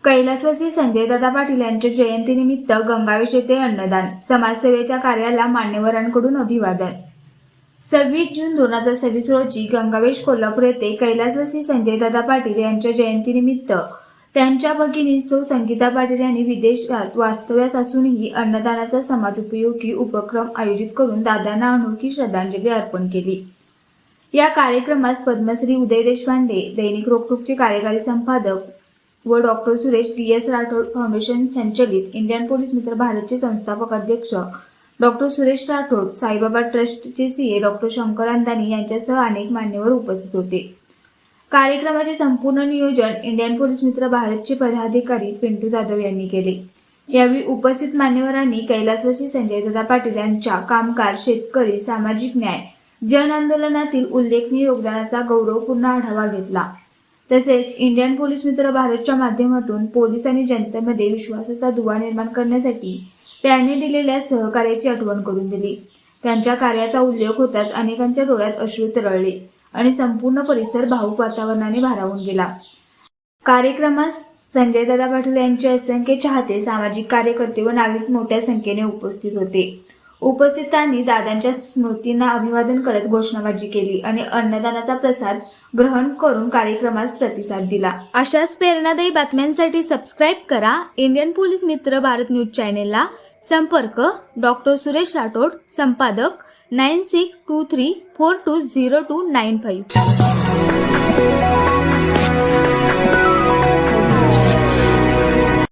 कैलासवासी संजयदादा पाटील यांच्या जयंतीनिमित्त गंगावेश येथे अन्नदान, समाजसेवेच्या कार्याला मान्यवरांकडून अभिवादन। 26 जून 2026 रोजी गंगावेश कोल्हापूर येथे कैलासवासी संजयदादा पाटील यांच्या जयंतीनिमित्त त्यांच्या भगिनी सौ संगीता पाटील यांनी विदेशात वास्तव्यास असूनही अन्नदानाचा समाजोपयोगी उपक्रम आयोजित करून दादांना अनोखी श्रद्धांजली अर्पण केली। या कार्यक्रमास पद्मश्री उदय देशपांडे, दैनिक रोकठोकचे कार्यकारी संपादक व doctor Suresh DS Rathod foundation संचलित इंडियन पोलीस मित्र भारतचे संस्थापक अध्यक्ष डॉक्टर सुरेश राठोड, साईबाबा ट्रस्टचे CA डॉक्टर शंकर अंदानी यांच्यासह अनेक मान्यवर उपस्थित होते। कार्यक्रमाचे संपूर्ण नियोजन इंडियन पोलीस मित्र भारतचे पदाधिकारी पिंटू जाधव यांनी केले। यावेळी उपस्थित मान्यवरांनी कैलासवासी संजयदादा पाटील यांच्या कामकाज, शेतकरी, सामाजिक न्याय, जन आंदोलनातील उल्लेखनीय योगदानाचा गौरवपूर्ण आढावा घेतला। तसेच इंडियन पोलीस मित्र भारतच्या माध्यमातून पोलीस आणि जनतेमध्ये विश्वासाचा दुवा निर्माण करण्यासाठी त्यांनी दिलेल्या सहकार्याची आठवण करून दिली। त्यांच्या कार्याचा उल्लेख होताच अनेकांच्या डोळ्यात अश्रू तरळले आणि संपूर्ण परिसर भावुक वातावरणाने भारावून गेला। कार्यक्रमास संजयदादा पाटील यांचे असंख्य चाहते, सामाजिक कार्यकर्ते व नागरिक मोठ्या संख्येने उपस्थित होते। उपस्थितांनी दादांच्या स्मृतींना अभिवादन करत घोषणाबाजी केली आणि अन्नदानाचा प्रसाद ग्रहण करून कार्यक्रमास प्रतिसाद दिला। अशाच प्रेरणादायी बातम्यांसाठी सबस्क्राईब करा इंडियन पोलीस मित्र भारत न्यूज चॅनेलला। संपर्क डॉक्टर सुरेश राठोड, संपादक 9623420295।